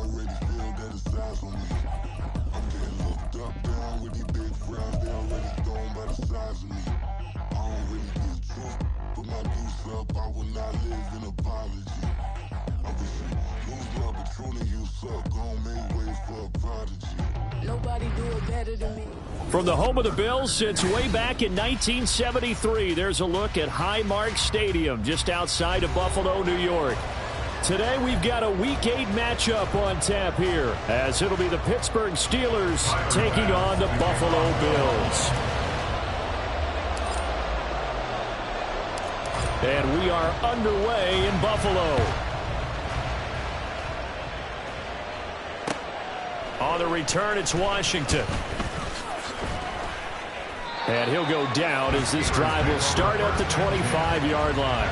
already feel that it's eyes on me. I'm getting looked up, down with these big frowns. They already gone by the size of me. I don't really get drunk, put my deuce up. I will not live in apology. I wish you lose love, but truly you suck. Gon' make way for a prodigy. Nobody do it better than me. From the home of the Bills since way back in 1973, there's a look at Highmark Stadium just outside of Buffalo, New York. Today we've got a Week 8 matchup on tap here, as it'll be the Pittsburgh Steelers taking on the Buffalo Bills. And we are underway in Buffalo. On the return, it's Washington. And he'll go down as this drive will start at the 25-yard line.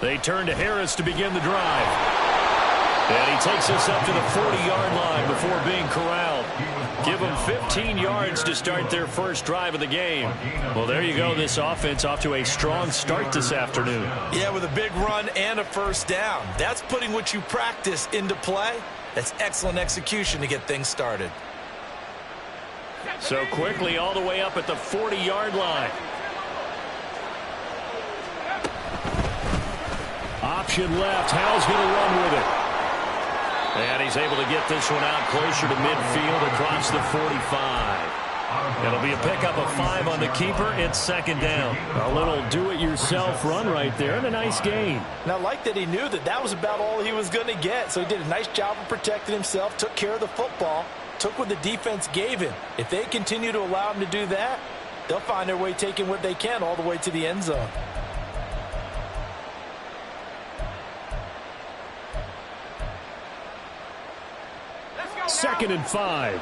They turn to Harris to begin the drive. And he takes us up to the 40-yard line before being corralled. Give them 15 yards to start their first drive of the game. Well, there you go. This offense off to a strong start this afternoon. Yeah, with a big run and a first down. That's putting what you practice into play. That's excellent execution to get things started. So quickly all the way up at the 40-yard line. Option left. Howell's going to run with it. And he's able to get this one out closer to midfield across the 45. It'll be a pickup of 5 on the keeper. It's second down. A little do-it-yourself run right there and a nice gain. And I like that he knew that that was about all he was going to get. So he did a nice job of protecting himself, took care of the football, took what the defense gave him. If they continue to allow him to do that, they'll find their way taking what they can all the way to the end zone. Second and 5.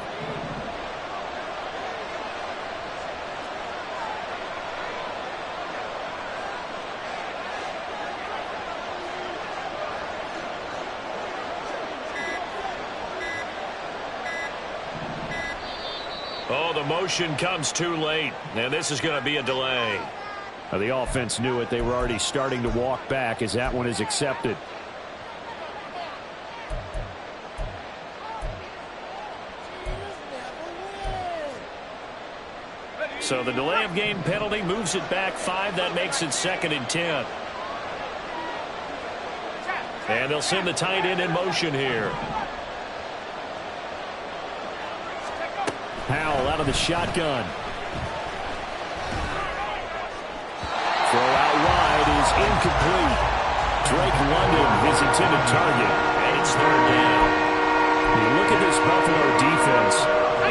Oh, the motion comes too late, and this is going to be a delay. The offense knew it. They were already starting to walk back as that one is accepted. So the delay of game penalty moves it back 5. That makes it second and 10. And they'll send the tight end in motion here. Howell out of the shotgun. Throw out wide is incomplete. Drake London, his intended target. And it's third down. You look at this Buffalo defense.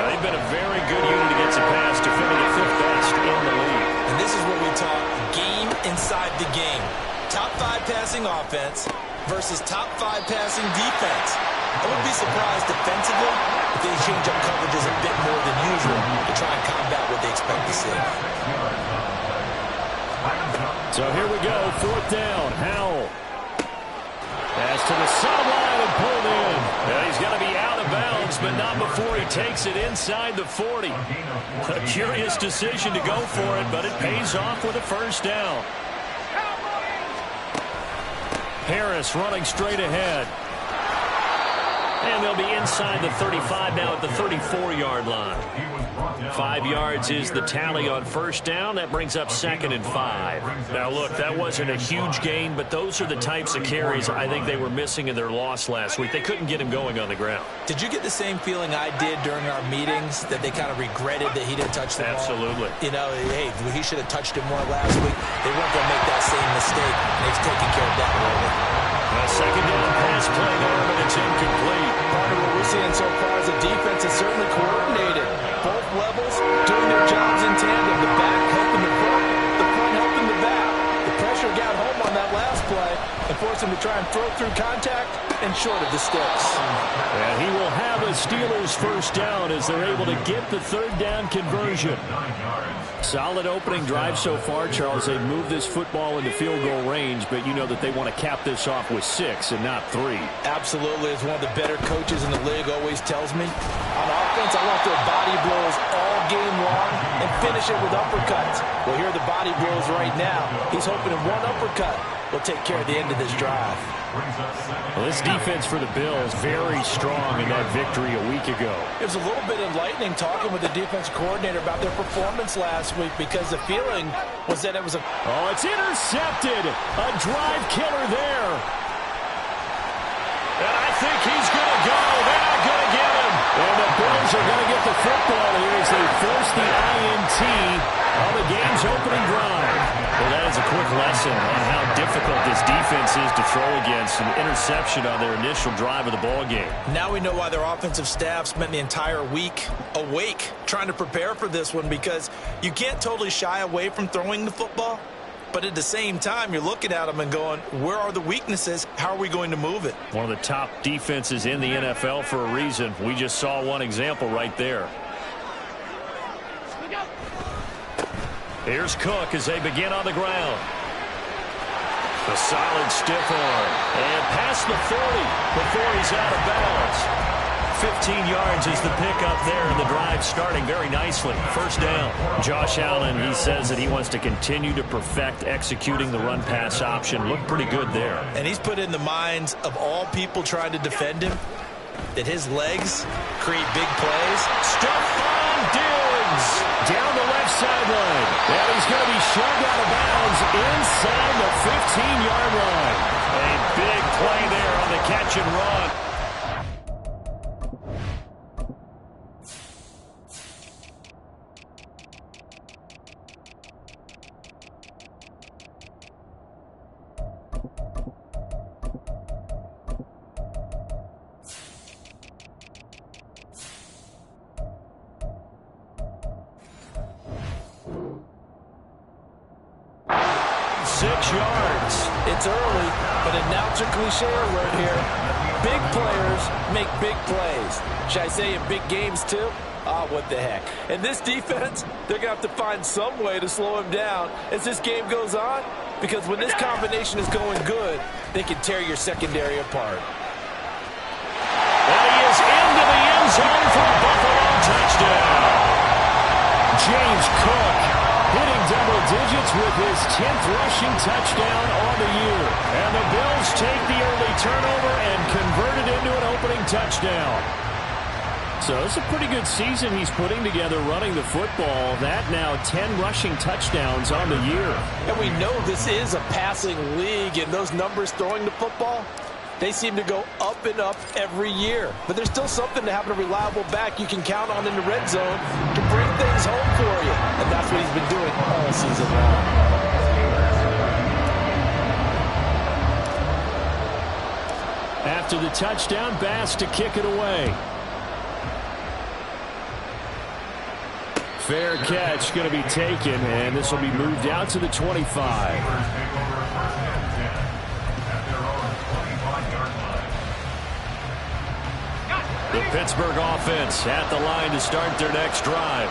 They've been a very good unit against the pass, defending the 5th best in the league. And this is where we talk game inside the game. Top 5 passing offense versus top 5 passing defense. I wouldn't be surprised defensively if they change up coverages a bit more than usual to try and combat what they expect to see. So here we go, 4th down. Howell. Pass to the sideline and pulled in. And he's going to be out of bounds, but not before he takes it inside the 40. A curious decision to go for it, but it pays off with a first down. Harris running straight ahead. And they'll be inside the 35 now at the 34-yard line. 5 yards is the tally on first down. That brings up second and 5. Now, look, that wasn't a huge gain, but those are the types of carries I think they were missing in their loss last week. They couldn't get him going on the ground. Did you get the same feeling I did during our meetings, that they kind of regretted that he didn't touch the ball? Absolutely. You know, hey, he should have touched it more last week. They weren't going to make that same mistake, and they've taken care of that already. A second down pass play there, but it's incomplete. Part of what we're seeing so far is the defense is certainly coordinated. Both levels doing their jobs in tandem. The back helping the front helping the back. The pressure got home on that last play, and force him to try and throw through contact and short of the sticks. And he will have a Steelers first down as they're able to get the third down conversion. Solid opening drive so far, Charles. They've moved this football into field goal range, but you know that they want to cap this off with 6 and not 3. Absolutely. As one of the better coaches in the league always tells me, on offense, I want to throw body blows all game long and finish it with uppercuts. Well, here are the body blows right now. He's hoping in one uppercut will take care of the end of this drive. Well, this defense for the Bills very strong in that victory a week ago. It was a little bit enlightening talking with the defense coordinator about their performance last week because the feeling was that it was a... Oh, it's intercepted. A drive killer there. And I think he's going to go. They're not going to get him. And the Bills are going to get the football here as they force the INT on the game's opening drive. Well, that is a quick lesson on how difficult this defense is to throw against. An interception on their initial drive of the ball game. Now we know why their offensive staff spent the entire week awake trying to prepare for this one, because you can't totally shy away from throwing the football. But at the same time, you're looking at them and going, where are the weaknesses? How are we going to move it? One of the top defenses in the NFL for a reason. We just saw one example right there. Here's Cook as they begin on the ground. The solid stiff arm. And past the 40 before he's out of bounds. 15 yards is the pickup there, and the drive starting very nicely. First down. Josh Allen, he says that he wants to continue to perfect executing the run-pass option. Looked pretty good there. And he's put in the minds of all people trying to defend him that his legs create big plays. Stephon Diggs down the left sideline. And he's going to be shoved out of bounds inside the 15-yard line. A big play there on the catch and run. It's early, but announcer cliche alert here. Big players make big plays. Should I say in big games too? Ah, what the heck. And this defense, they're going to have to find some way to slow him down as this game goes on, because when this combination is going good, they can tear your secondary apart. And he is into the end zone for a Buffalo touchdown. James Cook hitting double digits with his 10th rushing touchdown on the year. And the Bills take the early turnover and convert it into an opening touchdown. So it's a pretty good season he's putting together running the football. That now 10 rushing touchdowns on the year. And we know this is a passing league, and those numbers throwing the football, they seem to go up and up every year. But there's still something to having a reliable back you can count on in the red zone to bring things home for you. And that's what he's been doing all season long. After the touchdown, Bass to kick it away. Fair catch going to be taken, and this will be moved out to the 25. The Pittsburgh offense at the line to start their next drive.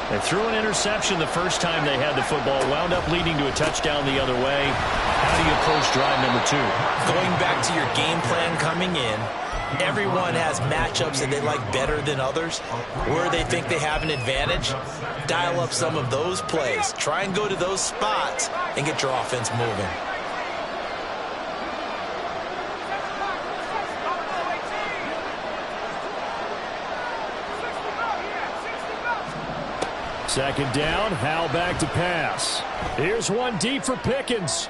They threw an interception the first time they had the football, wound up leading to a touchdown the other way. How do you approach drive number 2? Going back to your game plan coming in, everyone has matchups that they like better than others, where they think they have an advantage. Dial up some of those plays. Try and go to those spots and get your offense moving. Second down, Howell back to pass. Here's one deep for Pickens.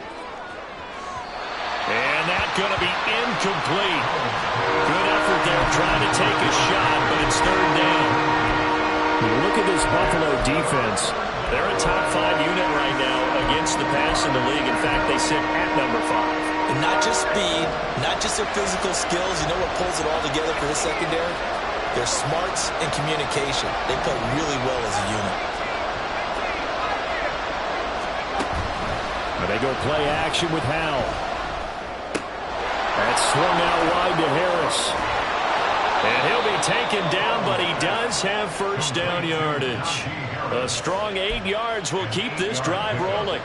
And that's going to be incomplete. Good effort there trying to take a shot, but it's third down. You look at this Buffalo defense. They're a top 5 unit right now against the pass in the league. In fact, they sit at number 5. And not just speed, not just their physical skills. You know what pulls it all together for this secondary? Their smarts and communication. They play really well as a unit. They go play action with Howell. That's swung out wide to Harris. And he'll be taken down, but he does have first down yardage. A strong 8 yards will keep this drive rolling.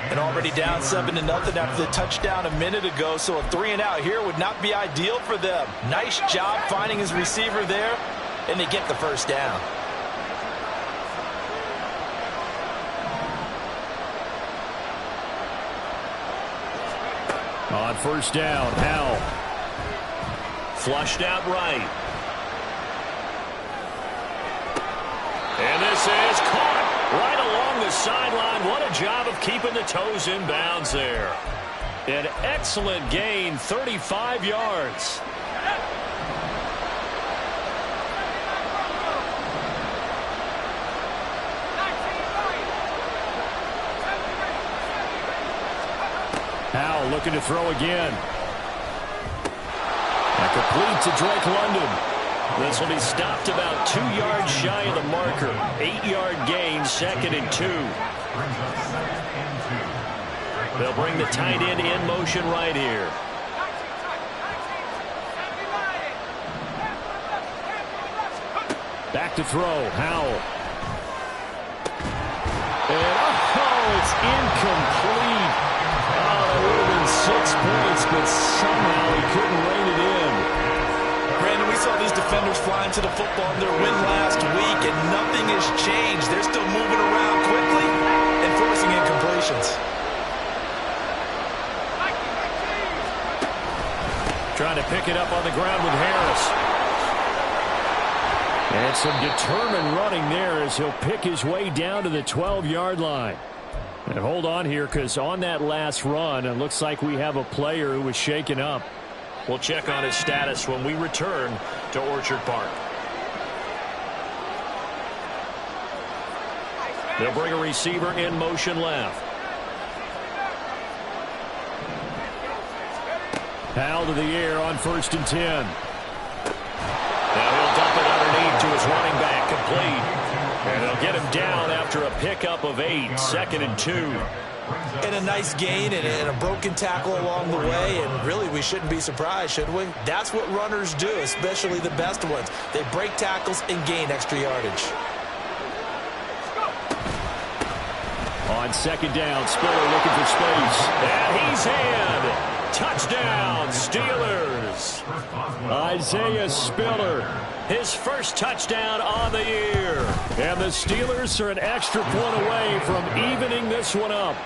And already down 7-0 after the touchdown a minute ago, so a 3-and-out here would not be ideal for them. Nice job finding his receiver there, and they get the first down. On first down, Howell. Flushed out right. And this is caught right along the sideline. What a job of keeping the toes in bounds there. An excellent gain, 35 yards. Howell looking to throw again. And complete to Drake London. This will be stopped about 2 yards shy of the marker. 8-yard gain, 2nd and 2. They'll bring the tight end in motion right here. Back to throw, Howell. And it's incomplete. Oh, it would have been 6 points, but somehow he couldn't rein it in. Brandon, we saw these defenders flying to the football in their win last week, and nothing has changed. They're still moving around quickly and forcing incompletions. Trying to pick it up on the ground with Harris. And some determined running there as he'll pick his way down to the 12-yard line. And hold on here, because on that last run, it looks like we have a player who was shaken up. We'll check on his status when we return to Orchard Park. They'll bring a receiver in motion left. Howell to the air on 1st and 10. Now he'll dump it underneath to his running back, complete. And they'll get him down after a pickup of 8, 2nd and 2. And a nice gain and a broken tackle along the way, and really we shouldn't be surprised, should we? That's what runners do, especially the best ones. They break tackles and gain extra yardage. On 2nd down, Spiller looking for space. And he's in. Touchdown, Steelers. Isaiah Spiller, his first touchdown on the year. And the Steelers are an extra point away from evening this one up.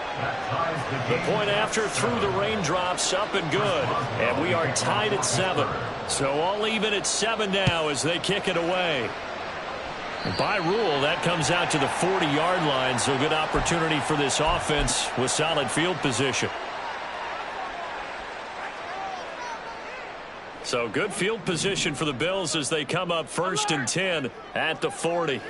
The point after through the raindrops, up and good. And we are tied at 7. So all even at 7 now as they kick it away. And by rule, that comes out to the 40-yard line. So good opportunity for this offense with solid field position. So good field position for the Bills as they come up 1st and 10 at the 40. And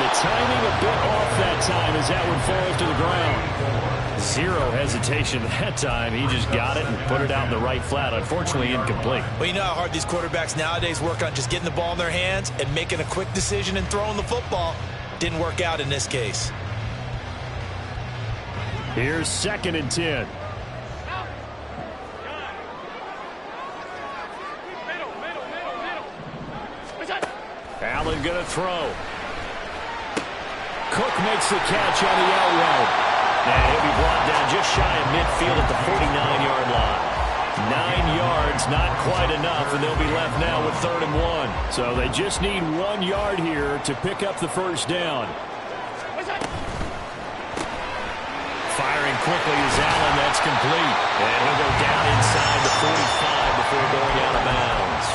the timing a bit off that time as that one falls to the ground. Zero hesitation that time. He just got it and put it out in the right flat. Unfortunately, incomplete. Well, you know how hard these quarterbacks nowadays work on just getting the ball in their hands and making a quick decision and throwing the football. Didn't work out in this case. Here's 2nd and 10. Allen going to throw. Cook makes the catch on the out route. And he'll be brought down just shy of midfield at the 49-yard line. 9 yards, not quite enough, and they'll be left now with 3rd and 1. So they just need 1 yard here to pick up the first down. Firing quickly is Allen. That's complete. And he'll go down inside the 45 before going out of bounds.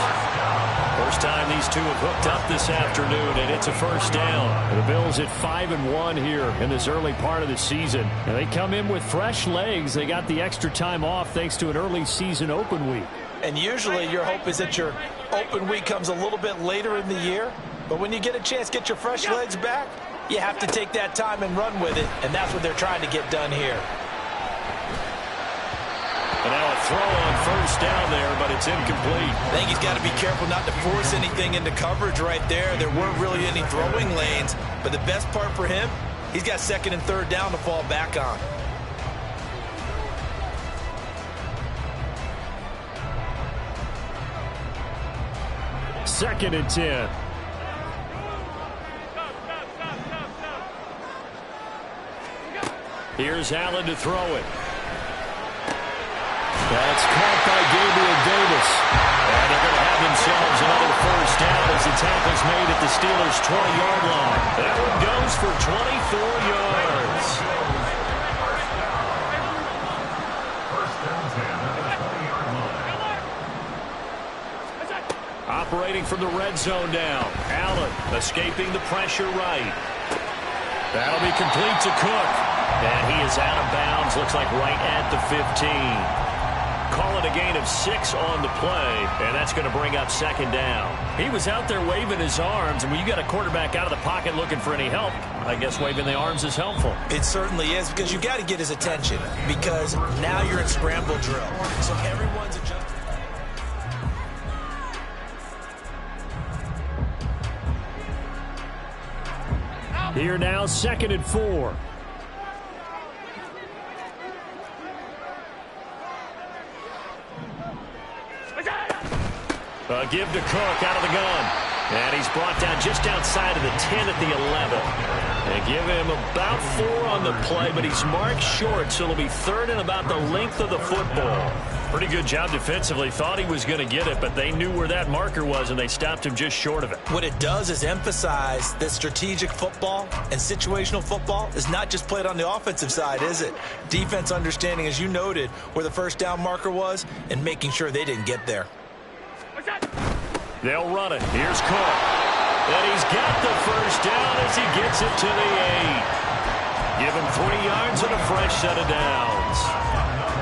First time these two have hooked up this afternoon, and it's a first down. The Bills at 5-1 here in this early part of the season. And they come in with fresh legs. They got the extra time off thanks to an early season open week. And usually your hope is that your open week comes a little bit later in the year. But when you get a chance to get your fresh legs back, you have to take that time and run with it. And that's what they're trying to get done here. And now a throw on first down there, but it's incomplete. I think he's got to be careful not to force anything into coverage right there. There weren't really any throwing lanes, but the best part for him, he's got 2nd and 3rd down to fall back on. 2nd and 10. Here's Allen to throw it. That's caught by Gabriel Davis. And they're going to have themselves another first down as the tackle's made at the Steelers' 20-yard line. That one goes for 24 yards. Operating from the red zone now. Allen escaping the pressure right. That'll be complete to Cook. And he is out of bounds, looks like right at the 15. Call it a gain of 6 on the play, and that's going to bring up 2nd down. He was out there waving his arms, and when you got a quarterback out of the pocket looking for any help, I guess waving the arms is helpful. It certainly is, because you got to get his attention, because now you're in scramble drill. So everyone's adjusting. Here now, 2nd and 4. Give to Cook out of the gun. And he's brought down just outside of the 10 at the 11. They give him about 4 on the play, but he's marked short, so it'll be 3rd and about the length of the football. Pretty good job defensively. Thought he was going to get it, but they knew where that marker was, and they stopped him just short of it. What it does is emphasize that strategic football and situational football is not just played on the offensive side, is it? Defense understanding, as you noted, where the first down marker was and making sure they didn't get there. They'll run it. Here's Cook. And he's got the first down as he gets it to the 8. Give him 3 yards and a fresh set of downs.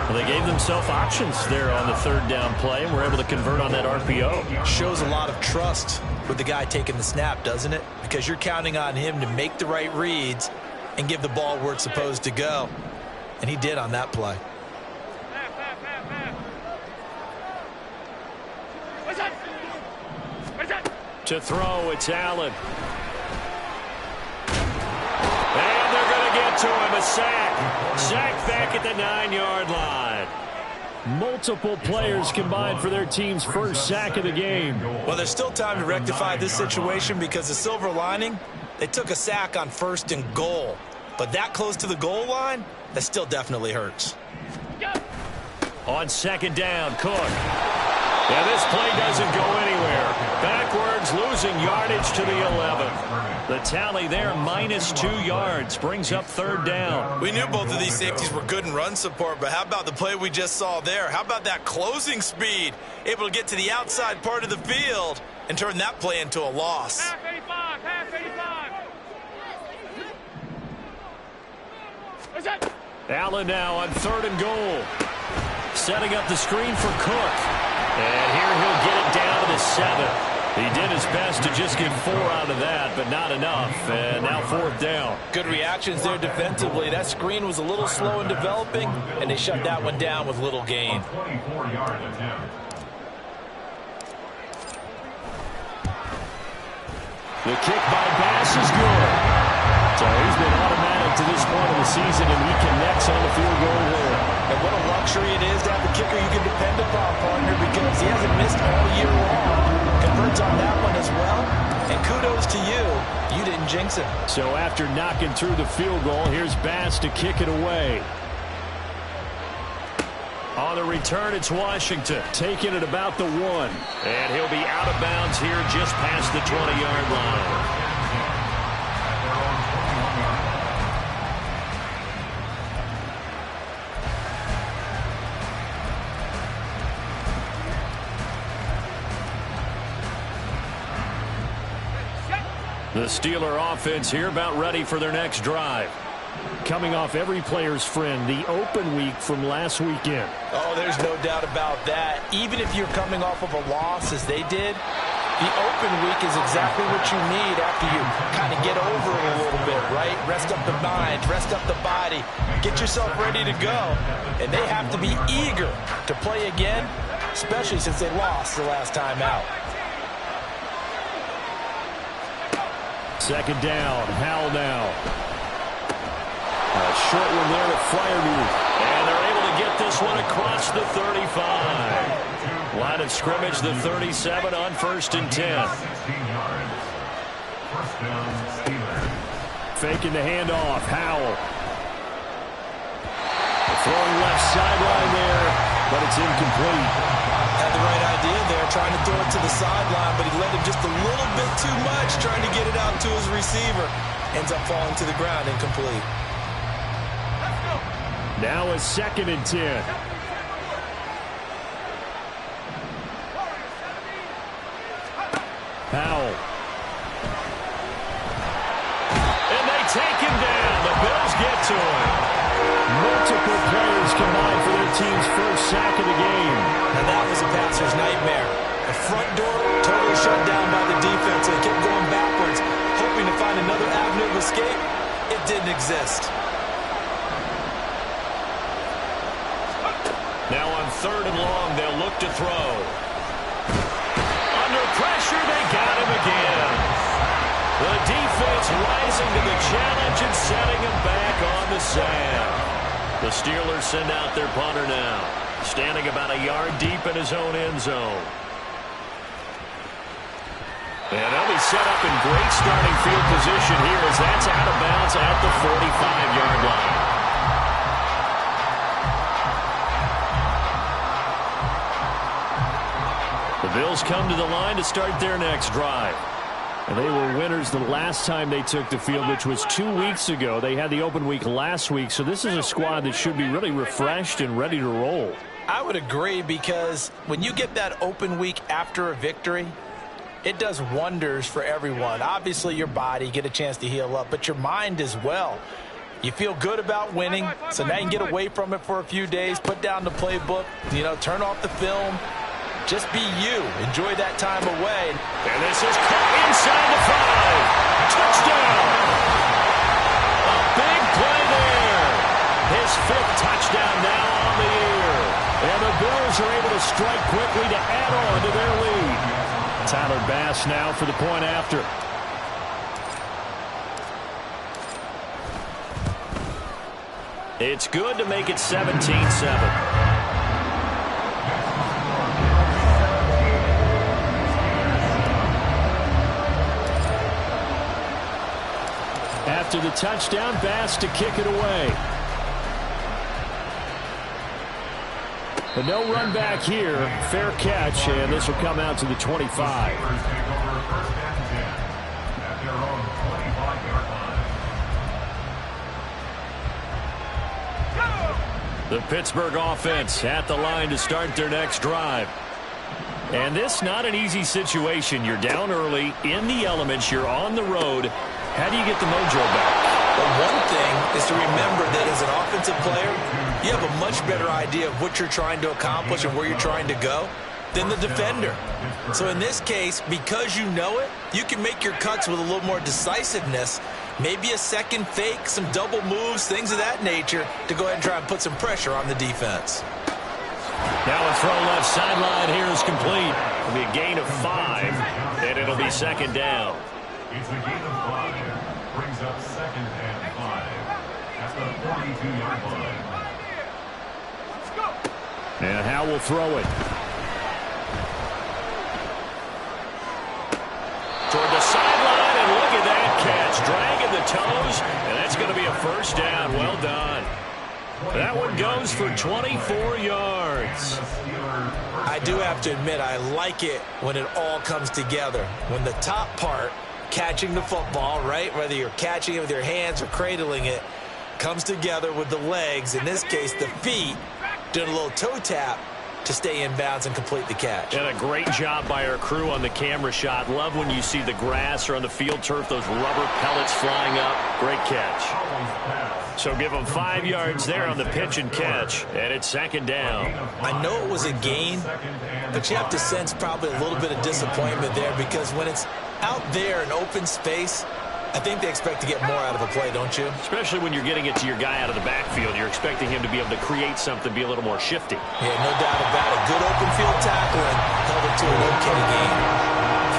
Well, they gave themselves options there on the 3rd down play and were able to convert on that RPO. Shows a lot of trust with the guy taking the snap, doesn't it? Because you're counting on him to make the right reads and give the ball where it's supposed to go. And he did on that play. To throw, it's Allen. And they're going to get to him, a sack. Sack back at the 9-yard line. Multiple players combined for their team's first sack of the game. Well, there's still time to rectify this situation because the silver lining, they took a sack on 1st and goal. But that close to the goal line, that still definitely hurts. On 2nd down, Cook. And this play doesn't go anywhere. Backwards, losing yardage to the 11. The tally there, -2 yards, brings up 3rd down. We knew both of these safeties were good in run support, but how about the play we just saw there? How about that closing speed? Able to get to the outside part of the field and turn that play into a loss. Half 85, half 85. Allen now on 3rd and goal. Setting up the screen for Cook. And here he'll get it down to the 7. He did his best to just get 4 out of that, but not enough. And now 4th down. Good reactions there defensively. That screen was a little slow in developing, and they shut that one down with little gain. The kick by Bass is good. So he's been automatic to this point of the season, and he connects on the field goal there. And what a luxury it is to have a kicker you can depend upon, partner, because he hasn't missed all year long. Converts on that one as well. And kudos to you. You didn't jinx him. So after knocking through the field goal, here's Bass to kick it away. On the return, it's Washington taking it about the 1. And he'll be out of bounds here just past the 20-yard line. The Steeler offense here about ready for their next drive. Coming off every player's friend, the open week from last weekend. Oh, there's no doubt about that. Even if you're coming off of a loss as they did, the open week is exactly what you need after you kind of get over it a little bit, right? Rest up the mind, rest up the body, get yourself ready to go. And they have to be eager to play again, especially since they lost the last time out. 2nd down, Howell now. A short one there to Freiermuth. And they're able to get this one across the 35. Line line of scrimmage, the 37 on 1st and 10. Faking the handoff. Howell. Throwing left sideline there, but it's incomplete. Had the right idea there, trying to throw it to the sideline, but he let him just a little bit too much, trying to get it out to his receiver. Ends up falling to the ground, incomplete. Now a 2nd and 10. Howell. And they take him down. The Bills get to him. Multiple players combined for their team's first sack of the game. And that was a passer's nightmare. The front door totally shut down by the defense. They kept going backwards, hoping to find another avenue of escape. It didn't exist. Now on 3rd and long, they'll look to throw. Under pressure, they got him again. The defense rising to the challenge and setting him back on the sand. The Steelers send out their punter now, standing about a yard deep in his own end zone. And they'll be set up in great starting field position here as that's out of bounds at the 45-yard line. The Bills come to the line to start their next drive. And they were winners the last time they took the field, which was 2 weeks ago. They had the open week last week, so this is a squad that should be really refreshed and ready to roll. I would agree, because when you get that open week after a victory, it does wonders for everyone. Obviously, your body, get a chance to heal up, but your mind as well. You feel good about winning, so now you can get away from it for a few days, put down the playbook, turn off the film. Just be you. Enjoy that time away. And this is caught inside the 5. Touchdown! A big play there. His 5th touchdown now on the year. And the Bills are able to strike quickly to add on to their lead. Tyler Bass now for the point after. It's good to make it 17-7. After the touchdown, Bass to kick it away. But no run back here. Fair catch, and this will come out to the 25. The Pittsburgh offense at the line to start their next drive. And this not an easy situation. You're down early, in the elements, you're on the road. How do you get the mojo back? Well, one thing is to remember that as an offensive player, you have a much better idea of what you're trying to accomplish and where you're trying to go than the defender. So in this case, because you know it, you can make your cuts with a little more decisiveness, maybe a second fake, some double moves, things of that nature, to go ahead and try and put some pressure on the defense. Now a throw left sideline here is complete. It'll be a gain of 5, and it'll be 2nd down. It's a gain of 5. Brings up 2nd and 5. At the 42-yard line. And Howell will throw it. Toward the sideline, and look at that catch. Dragging the toes, and that's going to be a 1st down. Well done. That one goes for 24 yards. I do have to admit, I like it when it all comes together. When the top part, catching the football, right, whether you're catching it with your hands or cradling it, comes together with the legs, in this case the feet, doing a little toe tap to stay in bounds and complete the catch. And a great job by our crew on the camera shot. Love when you see the grass or on the field turf, those rubber pellets flying up. Great catch. So give them 5 yards there on the pitch and catch, and it's 2nd down. I know it was a gain, but you have to sense probably a little bit of disappointment there, because when it's out there in open space, I think they expect to get more out of a play, don't you? Especially when you're getting it to your guy out of the backfield. You're expecting him to be able to create something, be a little more shifty. Yeah, no doubt about it. Good open field tackling held it to an okay gain.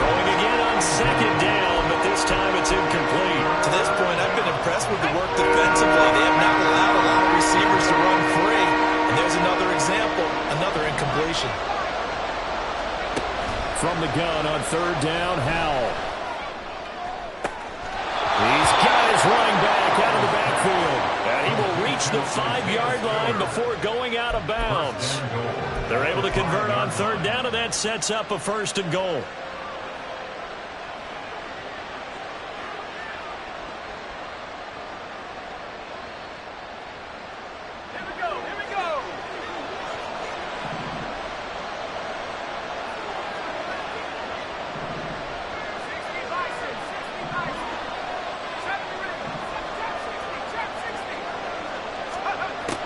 Throwing again on 2nd down, but this time it's incomplete. To this point, I've been impressed with the work defensively. They have not allowed a lot of receivers to run free. And there's another example, another incompletion. from the gun on third down. Howell. He's got his running back out of the backfield. And he will reach the 5-yard line before going out of bounds. They're able to convert on third down, and that sets up a 1st and goal.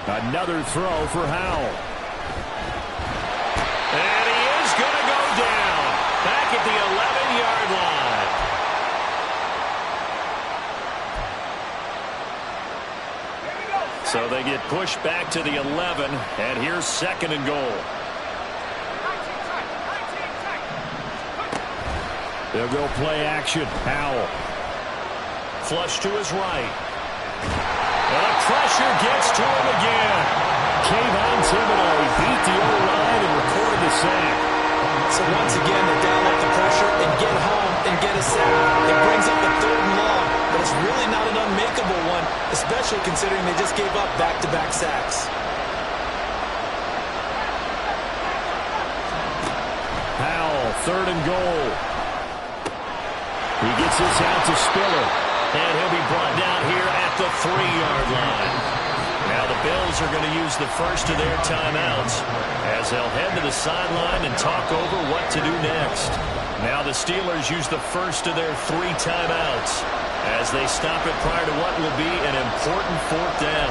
Another throw for Howell. And he is going to go down. Back at the 11-yard line. So they get pushed back to the 11, and here's 2nd and goal. They'll go play action. Howell. Flush to his right. And the pressure gets to him again. Kayvon Thibodeaux beat the O-line and recorded the sack. So once again, they dial up the pressure and get home and get a sack. It brings up the 3rd and long, but it's really not an unmakeable one, especially considering they just gave up back-to-back sacks. Howell, 3rd and goal. He gets this out to Spiller. And he'll be brought down here at the 3-yard line. Now the Bills are going to use the first of their timeouts as they'll head to the sideline and talk over what to do next. Now the Steelers use the first of their 3 timeouts as they stop it prior to what will be an important 4th down.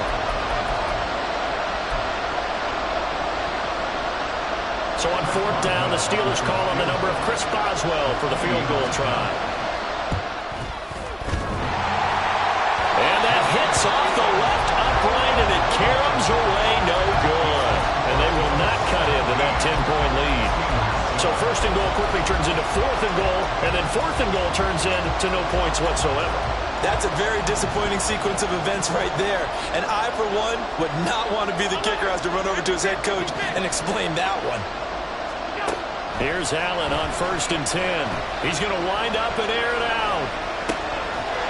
So on 4th down, the Steelers call on the number of Chris Boswell for the field goal try. Hits off the left upright, and it caroms away, no good. And they will not cut into that 10-point lead. So 1st and goal quickly turns into 4th and goal, and then 4th and goal turns into no points whatsoever. That's a very disappointing sequence of events right there. And I, for one, would not want to be the kicker who has to run over to his head coach and explain that one. Here's Allen on 1st and 10. He's going to wind up and air it out.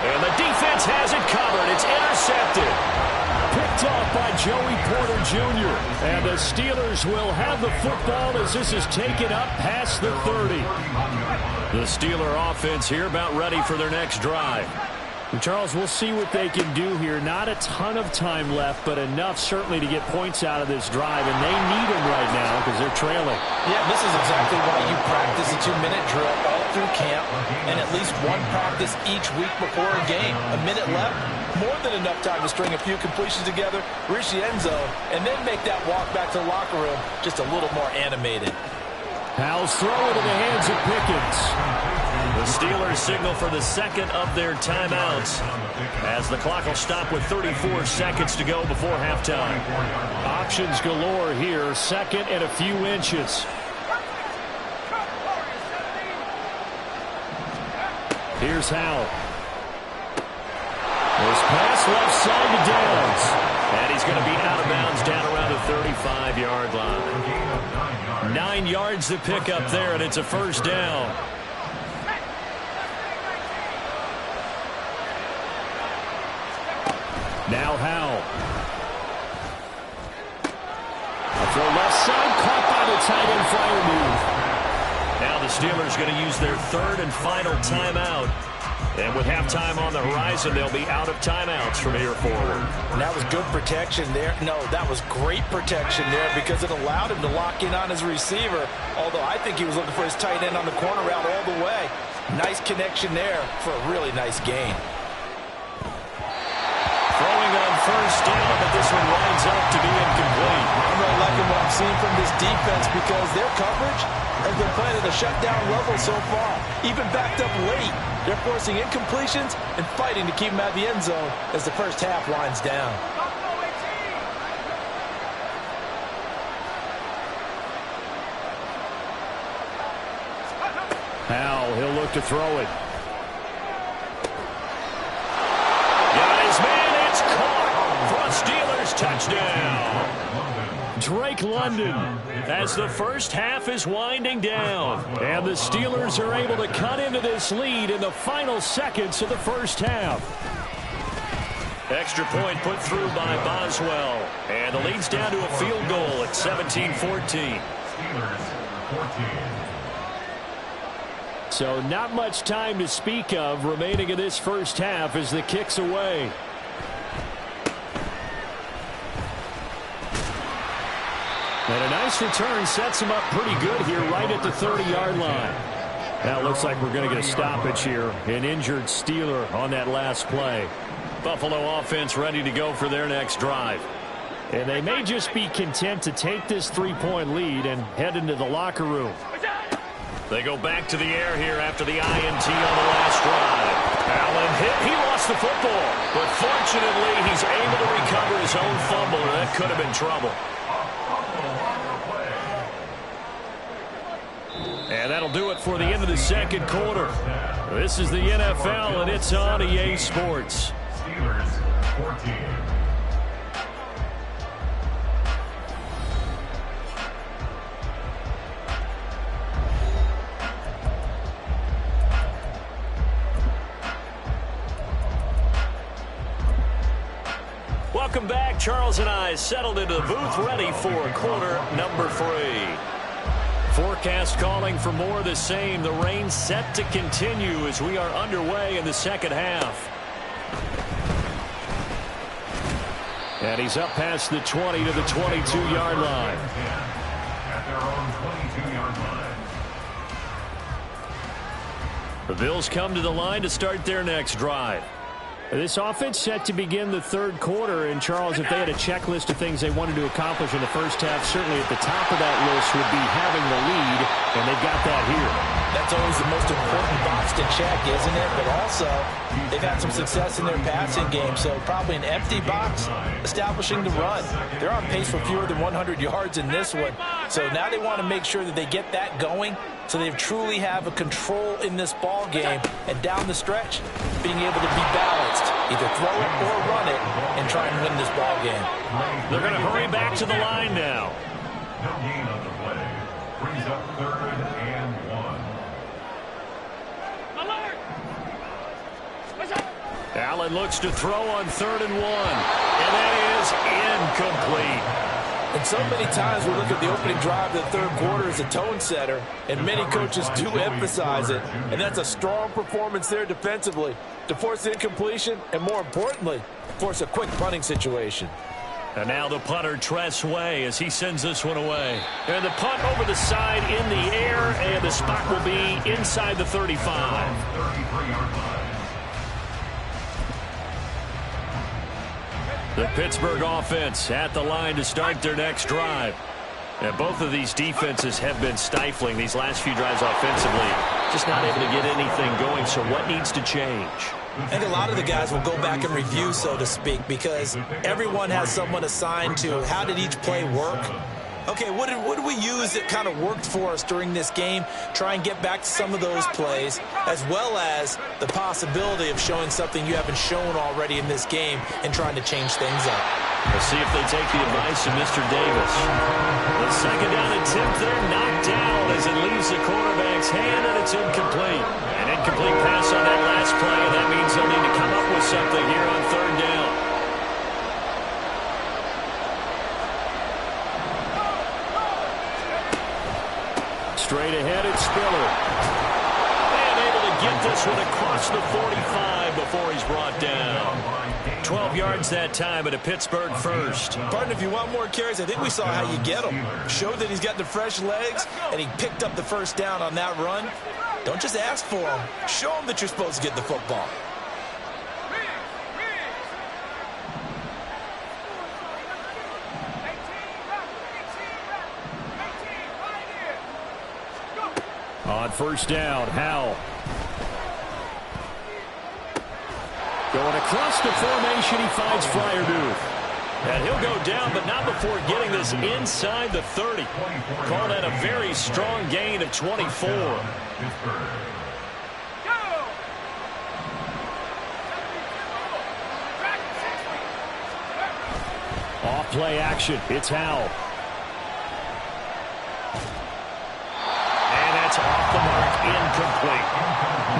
And the defense has it covered. It's intercepted. Picked off by Joey Porter Jr. And the Steelers will have the football as this is taken up past the 30. The Steeler offense here about ready for their next drive. And Charles, we'll see what they can do here. Not a ton of time left, but enough certainly to get points out of this drive. And they need them right now because they're trailing. Yeah, this is exactly why you practice a 2-minute drill all through camp and at least one practice each week before a game. A minute left, more than enough time to string a few completions together, reach the end zone, and then make that walk back to the locker room just a little more animated. Howell's throw into the hands of Pickens. The Steelers signal for the 2nd of their timeouts as the clock will stop with 34 seconds to go before halftime. Options galore here, 2nd and a few inches. Here's Howell. This pass left side to Downs. And he's going to be out of bounds down around the 35-yard line. 9 yards to pick up there, and it's a 1st down. Now Howell. A throw left side, caught by the tight end flyer move. Now the Steelers going to use their 3rd and final timeout. And with halftime on the horizon, they'll be out of timeouts from here forward. And that was good protection there. No, that was great protection there because it allowed him to lock in on his receiver, although I think he was looking for his tight end on the corner route all the way. Nice connection there for a really nice gain. Throwing on 1st down, but this one winds up to be incomplete. I'm really liking what I'm seeing from this defense because their coverage has been playing at a shutdown level so far. Even backed up late, they're forcing incompletions and fighting to keep them out of the end zone as the first half winds down. Howell, he'll look to throw it. Got his man, it's caught for a Steelers touchdown. Drake London, as the first half is winding down. And the Steelers are able to cut into this lead in the final seconds of the first half. Extra point put through by Boswell. And the lead's down to a field goal at 17-14. Steelers 14. So not much time to speak of remaining in this first half as the kick's away. And a nice return sets him up pretty good here right at the 30-yard line. Now it looks like we're going to get a stoppage here. An injured Steeler on that last play. Buffalo offense ready to go for their next drive. And they may just be content to take this 3-point lead and head into the locker room. They go back to the air here after the INT on the last drive. Allen hit. He lost the football. But fortunately, he's able to recover his own fumble, and that could have been trouble. And that'll do it for the end of the second quarter. This is the NFL, and it's on EA Sports. Steelers 14. Welcome back. Charles and I settled into the booth ready for quarter number 3. Forecast calling for more of the same. The rain set to continue as we are underway in the second half. And he's up past the 20 to the 22-yard line. At their own 22-yard line. The Bills come to the line to start their next drive. This offense set to begin the third quarter, and Charles, if they had a checklist of things they wanted to accomplish in the first half, certainly at the top of that list would be having the lead, and they've got that here. That's always the most important box to check, isn't it? But also, they've had some success in their passing game, so probably an empty box establishing the run. They're on pace for fewer than 100 yards in this one, so now they want to make sure that they get that going so they truly have a control in this ball game, and down the stretch, being able to be balanced, either throw it or run it, and try and win this ball game. They're going to hurry back to the line now. No gain on the play. Brings up 3rd and 1. Allen looks to throw on 3rd and 1. And that is incomplete. And so many times we look at the opening drive of the third quarter as a tone setter, and many coaches do emphasize it. And that's a strong performance there defensively to force incompletion and, more importantly, force a quick punting situation. And now the punter, Tress Way, as he sends this one away. And the punt over the side in the air, and the spot will be inside the 35. 33-yard line. The Pittsburgh offense at the line to start their next drive. And both of these defenses have been stifling these last few drives offensively. Just not able to get anything going, so what needs to change? I think a lot of the guys will go back and review, so to speak, because everyone has someone assigned to how did each play work. Okay, what did we use that kind of worked for us during this game? Try and get back to some of those plays, as well as the possibility of showing something you haven't shown already in this game and trying to change things up. We'll see if they take the advice of Mr. Davis. The second down attempt there, knocked down as it leaves the quarterback's hand, and it's incomplete. An incomplete pass on that last play, and that means they'll need to come up with something here on 3rd down. Straight ahead, it's Spiller. And able to get this one across the 45 before he's brought down. 12 yards that time, and a Pittsburgh first. Pardon, if you want more carries, I think we saw how you get him. Showed that he's got the fresh legs, and he picked up the first down on that run. Don't just ask for him. Show him that you're supposed to get the football. On 1st down, Howell. Going across the formation, he finds Freiermuth. And he'll go down, but not before getting this inside the 30. Call that a very strong gain of 24. Off play action, it's Howell. That's off the mark. Incomplete.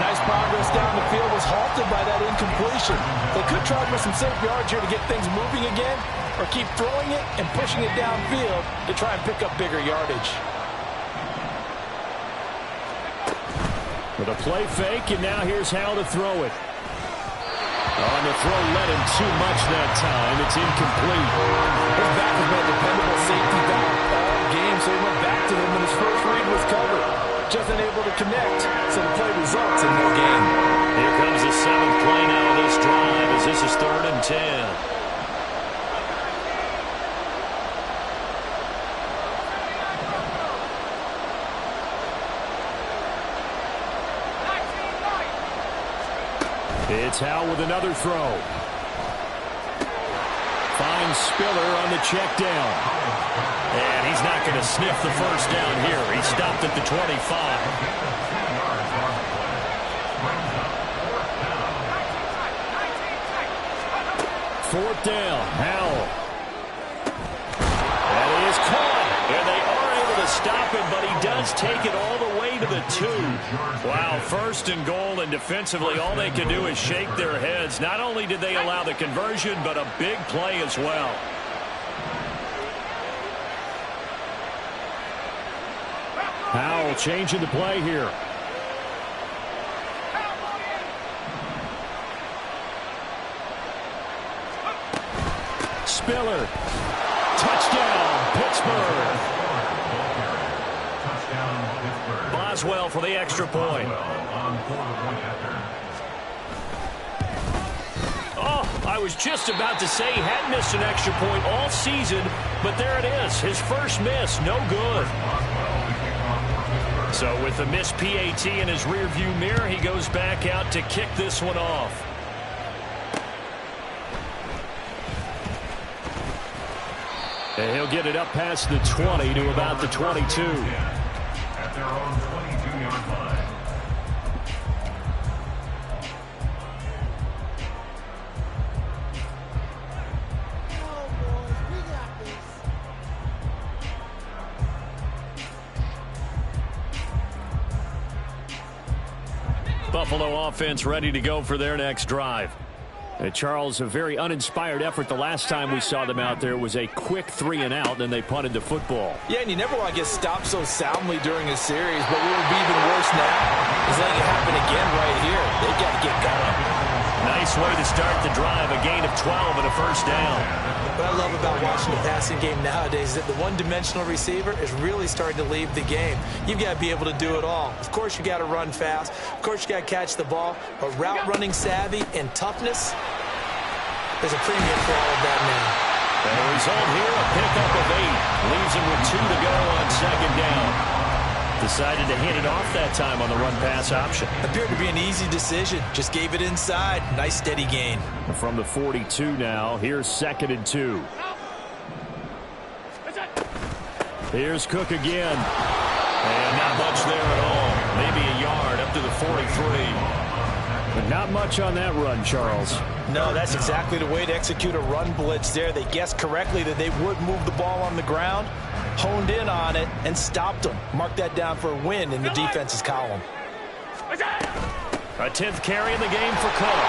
Nice progress down the field was halted by that incompletion. They could try for some safe yards here to get things moving again, or keep throwing it and pushing it downfield to try and pick up bigger yardage. With a play fake, and now here's how to throw it. On the throw, led him too much that time. It's incomplete. His back has been a dependable safety back all game, so he went back to him when his first read was covered. Just unable to connect, so the play results in no gain. Here comes the 7th play now of this drive as this is 3rd and 10. It's Howell with another throw. Finds Spiller on the check down. And he's not going to sniff the first down here. He stopped at the 25. Fourth down, Howell. And it is caught. And they are able to stop him, but he does take it all the way to the 2. Wow, 1st and goal, and defensively all they can do is shake their heads. Not only did they allow the conversion, but a big play as well. Howell changing the play here. Spiller. Touchdown, Pittsburgh. Boswell for the extra point. Oh, I was just about to say he hadn't missed an extra point all season, but there it is. His first miss, no good. So with the missed PAT in his rearview mirror, he goes back out to kick this one off. And he'll get it up past the 20 to about the 22. At their own 22-yard line. Buffalo offense ready to go for their next drive. Charles, a very uninspired effort. The last time we saw them out there was a quick 3-and-out, then they punted the football. Yeah, and you never want to get stopped so soundly during a series, but what would be even worse now is letting it happen again right here. They've got to get going. Nice way to start the drive, a gain of 12 and a first down. What I love about watching the passing game nowadays is that the one-dimensional receiver is really starting to leave the game. You've got to be able to do it all. Of course, you got to run fast. Of course, you got to catch the ball. But route running savvy and toughness, there's a premium for all of that now. And the result here, a pickup of 8. Leaves him with 2 to go on 2nd down. Decided to hit it off that time on the run-pass option. Appeared to be an easy decision. Just gave it inside. Nice steady gain. From the 42 now, here's 2nd and 2. Here's Cook again. And not much there at all. Maybe a yard up to the 43. But not much on that run, Charles. No, that's exactly the way to execute a run blitz there. They guessed correctly that they would move the ball on the ground, honed in on it, and stopped them. Mark that down for a win in the defense's column. A 10th carry in the game for Cook.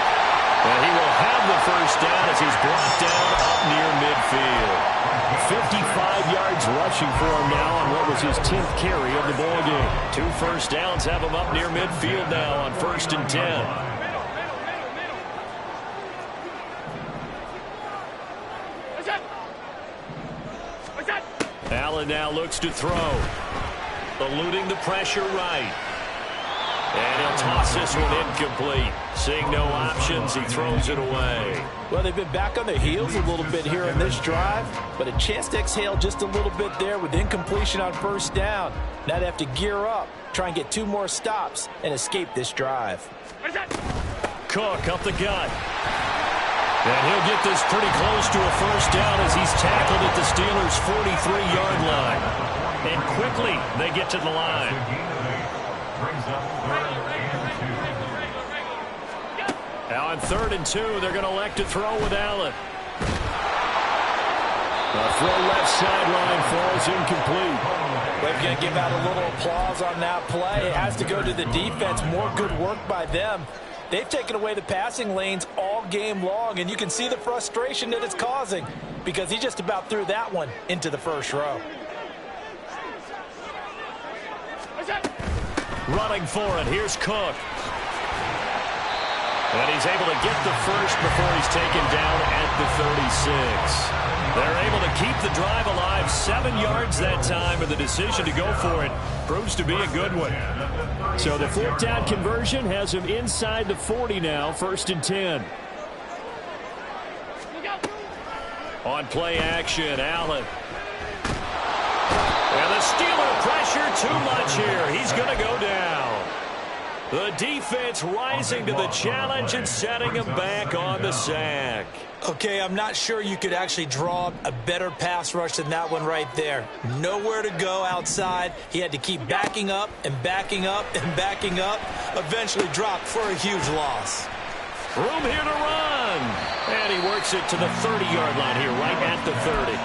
And he will have the first down as he's brought down up near midfield. 55 yards rushing for him now on what was his 10th carry of the ballgame. 2 first downs have him up near midfield now on 1st and 10. Allen now looks to throw. Eluding the pressure right. And he'll toss this one incomplete. Seeing no options, he throws it away. Well, they've been back on their heels a little bit here in this drive, but a chance to exhale just a little bit there with incompletion on 1st down. Now they have to gear up, try and get 2 more stops, and escape this drive. Cook up the gut. And he'll get this pretty close to a first down as he's tackled at the Steelers' 43-yard line. And quickly, they get to the line. Now on 3rd and 2, they're going to elect to throw with Allen. The throw left sideline falls incomplete. We're going to give out a little applause on that play. It has to go to the defense. More good work by them. They've taken away the passing lanes all game long, and you can see the frustration that it's causing because he just about threw that one into the first row. Running for it, here's Cook. And he's able to get the first before he's taken down at the 36. They're able to keep the drive alive, 7 yards that time, and the decision to go for it proves to be a good one. So the 4th down conversion has him inside the 40 now, 1st and 10. On play action, Allen. And the Steeler pressure too much here. He's going to go down. The defense rising to the challenge and setting him back on the sack. Okay, I'm not sure you could actually draw a better pass rush than that one right there. Nowhere to go outside. He had to keep backing up and backing up and backing up. Eventually dropped for a huge loss. Room here to run. And he works it to the 30-yard line here, right at the 30.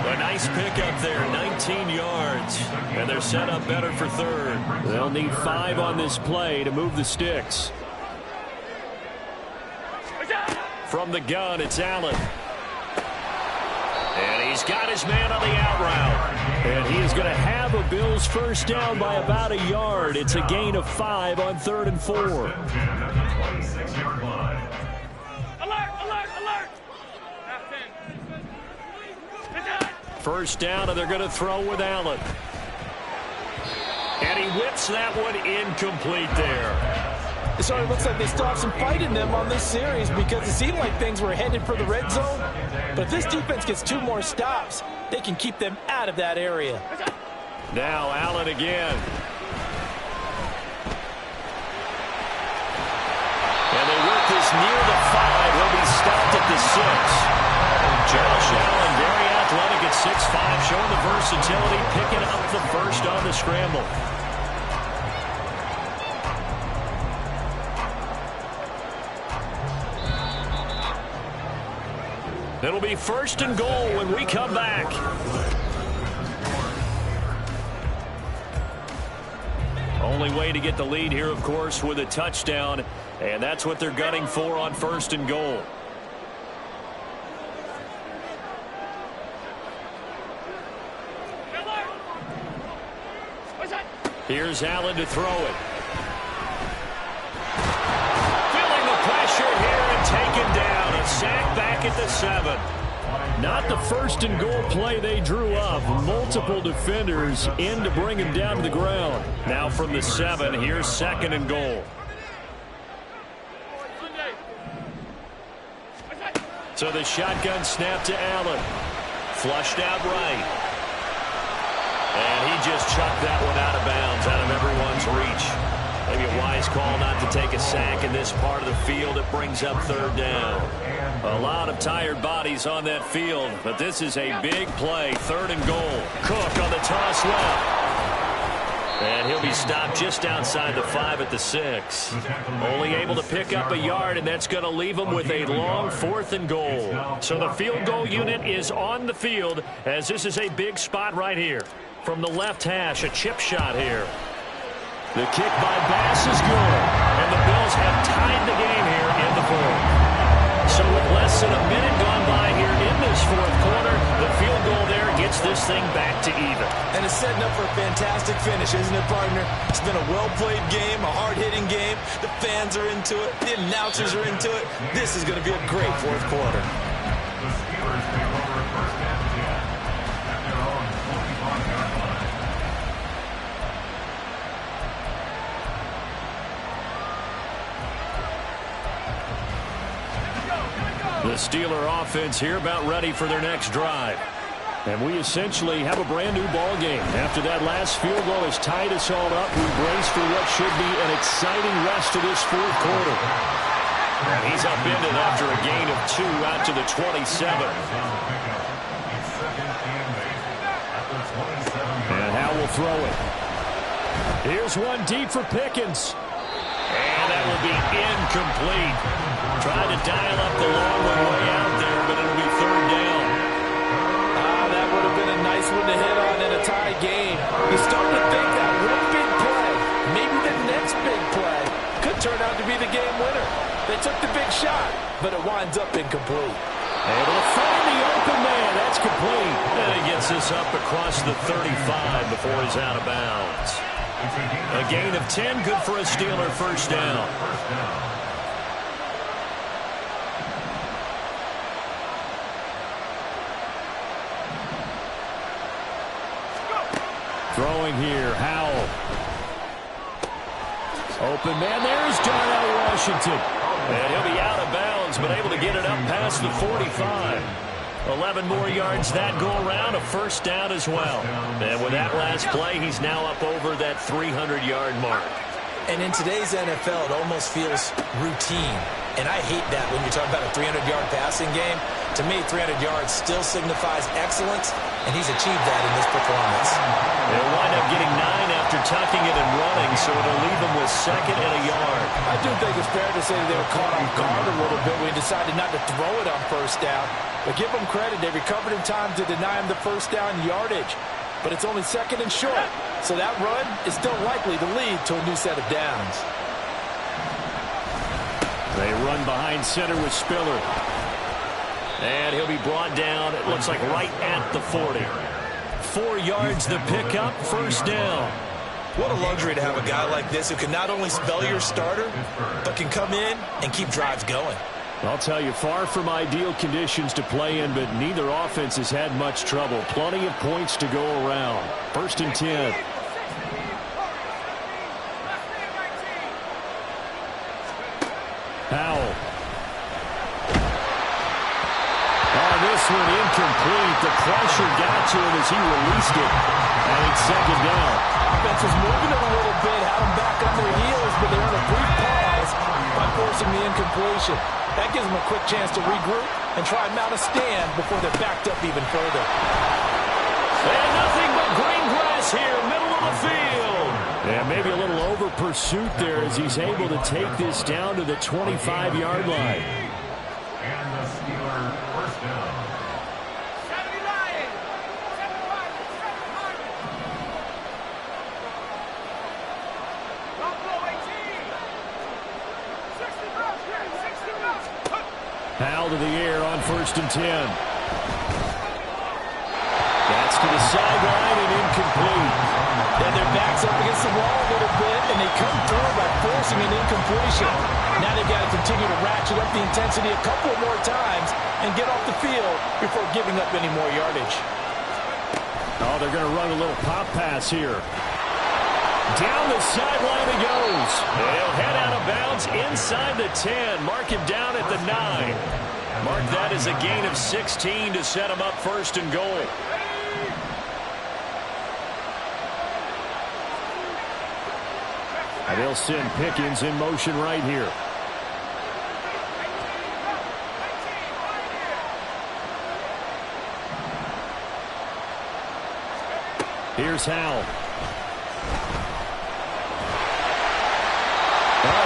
A nice pickup there, 19 yards. And they're set up better for 3rd. They'll need 5 on this play to move the sticks. From the gun, it's Allen. And he's got his man on the out route. And he is going to have a Bills first down by about a yard. It's a gain of 5 on 3rd and 4. First down, and they're going to throw with Allen. And he whips that one incomplete there. It sort of looks like they still have some fight in them on this series because it seemed like things were headed for the red zone. But if this defense gets 2 more stops, they can keep them out of that area. Now Allen again. And they work this near the 5. He'll be stopped at the 6. Josh Allen, very athletic at 6'5", showing the versatility, picking up the first on the scramble. It'll be 1st and goal when we come back. Only way to get the lead here, of course, with a touchdown, and that's what they're gunning for on 1st and goal. Here's Allen to throw it. Feeling the pressure here and taken down. A sack back at the 7. Not the 1st and goal play they drew up. Multiple defenders in to bring him down to the ground. Now from the 7, here's 2nd and goal. So the shotgun snap to Allen. Flushed out right. And he just chucked that one out of bounds, out of everyone's reach. Maybe a wise call not to take a sack in this part of the field. It brings up 3rd down. A lot of tired bodies on that field, but this is a big play. 3rd and goal. Cook on the toss left. And he'll be stopped just outside the 5 at the 6. Only able to pick up a yard, and that's going to leave him with a long 4th and goal. So the field goal unit is on the field, as this is a big spot right here. From the left hash, a chip shot here. The kick by Bass is good, and the Bills have tied the game here in the 4th. So with less than a minute gone by here in this 4th quarter, the field goal there gets this thing back to even. And it's setting up for a fantastic finish, isn't it, partner? It's been a well-played game, a hard-hitting game. The fans are into it. The announcers are into it. This is going to be a great 4th quarter. The Steelers take over 1st and 10 at their own 25-yard line. The Steeler offense here about ready for their next drive. And we essentially have a brand new ball game. After that last field goal has tied us all up, we brace for what should be an exciting rest of this 4th quarter. And he's upended after a gain of 2 out to the 27. And Howell will throw it. Here's one deep for Pickens. And that will be incomplete. Tried to dial up the long one way out there, but it'll be 3rd down. I hit on in a tie game. You start to think that one big play, maybe the next big play, could turn out to be the game winner. They took the big shot, but it winds up incomplete. Able to find the open man. That's complete. And he gets this up across the 35 before he's out of bounds. A gain of 10, good for a Steeler first down. Throwing here, Howell. Open man, there's Darnell Washington. And he'll be out of bounds, but able to get it up past the 45. 11 more yards that go around, a first down as well. And with that last play, he's now up over that 300-yard mark. And in today's NFL, it almost feels routine. And I hate that when you talk about a 300-yard passing game. To me, 300 yards still signifies excellence, and he's achieved that in this performance. They'll wind up getting 9 after tucking it and running, so it'll leave them with 2nd and a yard. I do think it's fair to say that they were caught off guard a little bit when he decided not to throw it on first down. But give them credit, they recovered in time to deny him the first down yardage. But it's only 2nd and short, so that run is still likely to lead to a new set of downs. They run behind center with Spiller. And he'll be brought down, it looks like right at the 40. 4 yards the pickup, first down. What a luxury to have a guy like this who can not only spell your starter, but can come in and keep drives going. I'll tell you, far from ideal conditions to play in, but neither offense has had much trouble. Plenty of points to go around. 1st and 10. Howell. This one incomplete. The pressure got to him as he released it. And it's 2nd down. Offense was moving it a little bit, had them back on their heels, but they earned a brief pause by forcing the incompletion. That gives them a quick chance to regroup and try and mount a stand before they're backed up even further. And nothing but green grass here, middle of the field. And maybe a little over pursuit there as he's able to take this down to the 25-yard line. And the Steeler first down. Howell to the air on 1st and 10. That's to the sideline and incomplete. Then their backs up against the wall a little bit, and they come through by forcing an incompletion. Now they've got to continue to ratchet up the intensity a couple more times and get off the field before giving up any more yardage. Oh, they're going to run a little pop pass here. Down the sideline he goes. They'll head out of bounds inside the 10. Mark him down at the 9. Mark that as a gain of 16 to set him up 1st and goal. And they'll send Pickens in motion right here. Here's Howell.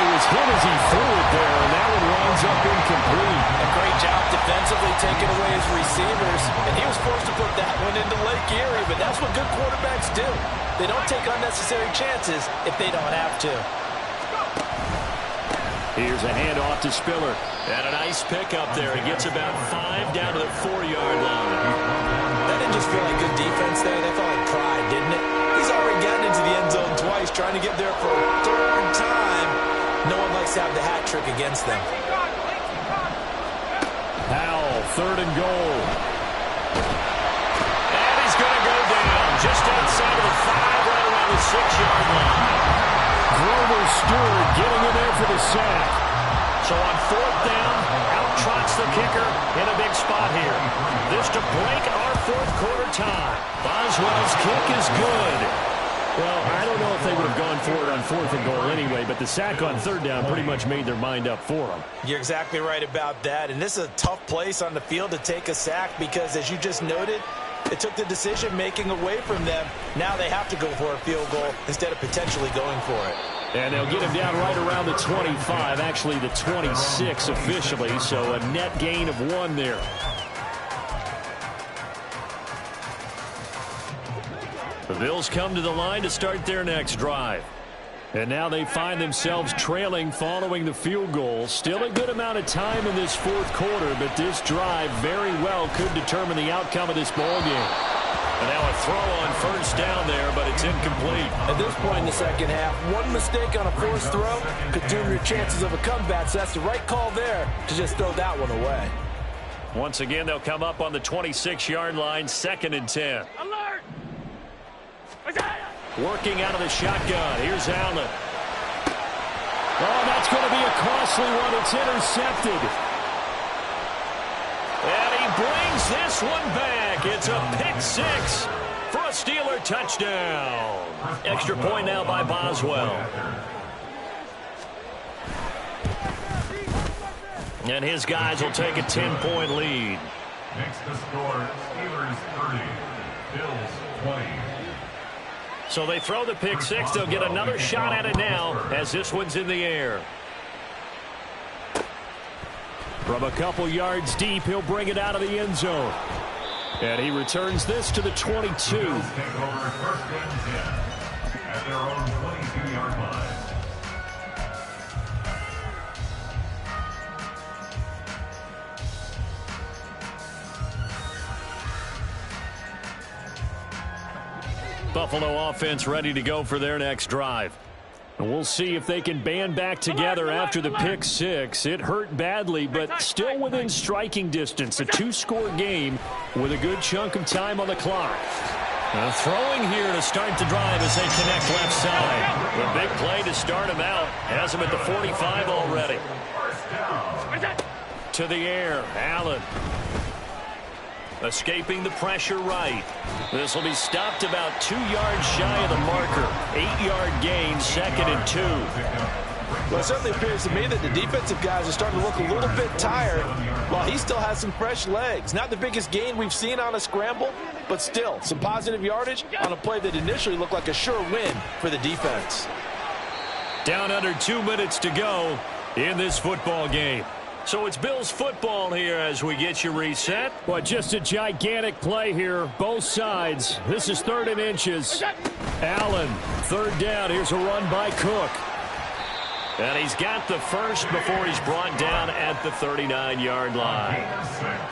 He was hit as he threw it there, and that one winds up incomplete. A great job defensively taking away his receivers, and he was forced to put that one into Lake Erie, but that's what good quarterbacks do. They don't take unnecessary chances if they don't have to. Here's a handoff to Spiller. And a nice pickup there. He gets about 5 down to the 4-yard line. That didn't just feel like good defense there. That felt like pride, didn't it? He's already gotten into the end zone twice, trying to get there for a 3rd time. No one likes to have the hat trick against them. Howell, 3rd and goal. And he's going to go down just outside of the 5, right around the 6-yard line. Grover Stewart getting in there for the sack. So on 4th down, out trots the kicker in a big spot here. This to break our 4th quarter tie. Boswell's kick is good. Well, I don't know if they would have gone for it on 4th and goal anyway, but the sack on 3rd down pretty much made their mind up for them. You're exactly right about that, and this is a tough place on the field to take a sack because, as you just noted, it took the decision-making away from them. Now they have to go for a field goal instead of potentially going for it. And they'll get him down right around the 25, actually the 26 officially, so a net gain of 1 there. The Bills come to the line to start their next drive. And now they find themselves trailing following the field goal. Still a good amount of time in this fourth quarter, but this drive very well could determine the outcome of this ball game. And now a throw on first down there, but it's incomplete. At this point in the second half, one mistake on a forced throw could doom your chances of a comeback, so that's the right call there to just throw that one away. Once again, they'll come up on the 26-yard line, 2nd and 10. Alert! Working out of the shotgun. Here's Allen. Oh, that's going to be a costly one. It's intercepted. And he brings this one back. It's a pick six for a Steeler touchdown. Extra point now by Boswell. And his guys will take a 10-point lead. Next to score, Steelers 30, Bills 20. So they throw the pick six. They'll get another shot at it now as this one's in the air. From a couple yards deep, he'll bring it out of the end zone. And he returns this to the 22. Bills take over 1st and 10 at their own 22-yard line. Buffalo offense ready to go for their next drive. And we'll see if they can band back together after the pick six. It hurt badly, but still within striking distance. A 2-score game with a good chunk of time on the clock. Throwing here to start the drive as they connect left side. The big play to start him out. Has him at the 45 already. To the air, Allen. Escaping the pressure right. This will be stopped about 2 yards shy of the marker. 8-yard gain, 2nd and 2. Well, it certainly appears to me that the defensive guys are starting to look a little bit tired while he still has some fresh legs. Not the biggest gain we've seen on a scramble, but still some positive yardage on a play that initially looked like a sure win for the defense. Down under 2 minutes to go in this football game. So it's Bills football here as we get you reset. But just a gigantic play here, both sides. This is 3rd and inches. Allen, 3rd down. Here's a run by Cook. And he's got the first before he's brought down at the 39-yard line.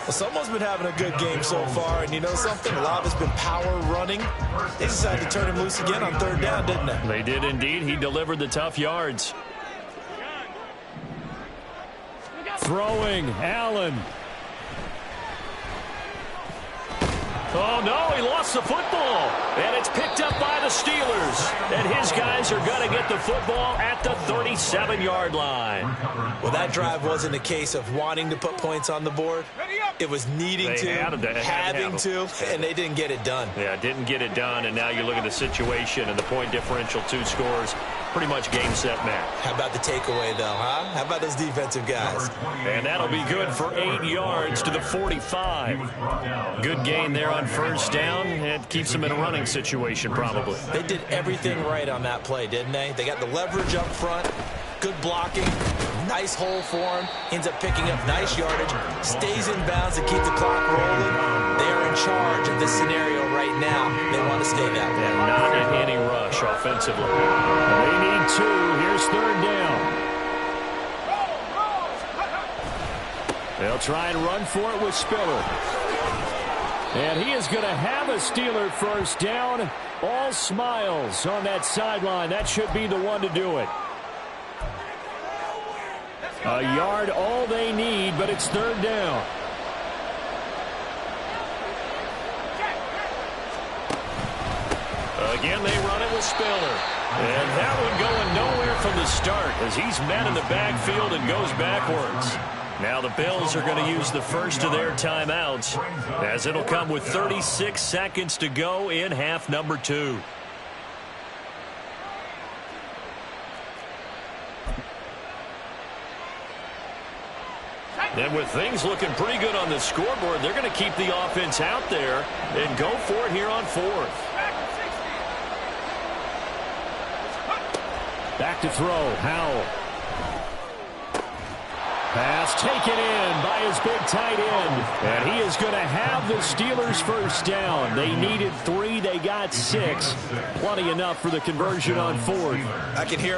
Well, someone's been having a good game so far, and you know something? A lot of it's been power running. They decided to turn him loose again on 3rd down, didn't they? They did indeed. He delivered the tough yards. Throwing, Allen. Oh, no, he lost the football. And it's picked up by the Steelers. And his guys are going to get the football at the 37-yard line. Well, that drive wasn't a case of wanting to put points on the board. It was needing to, having to, and they didn't get it done. Yeah, didn't get it done, and now you look at the situation and the point differential, 2 scores, pretty much game, set, match. How about the takeaway, though, huh? How about those defensive guys? And that'll be good for 8 yards to the 45. Good gain there on first down. It keeps them in a running situation, probably. They did everything right on that play, didn't they? They got the leverage up front, good blocking, nice hole for him, ends up picking up nice yardage, stays in bounds to keep the clock rolling. They are in charge of this scenario right now. They want to stay that way. And not in any rush offensively. They need 2. Here's 3rd down. They'll try and run for it with Spiller. And he is going to have a Steeler first down. All smiles on that sideline. That should be the one to do it. A yard all they need, but it's 3rd down. Again, they run it with Spiller. And that one going nowhere from the start as he's met in the backfield and goes backwards. Now the Bills are going to use the first of their timeouts as it'll come with 36 seconds to go in half number 2. And with things looking pretty good on the scoreboard, they're going to keep the offense out there and go for it here on 4th. Back to throw, Howell. Pass taken in by his big tight end. And he is going to have the Steelers first down. They needed 3. They got 6. Plenty enough for the conversion on 4th. I can hear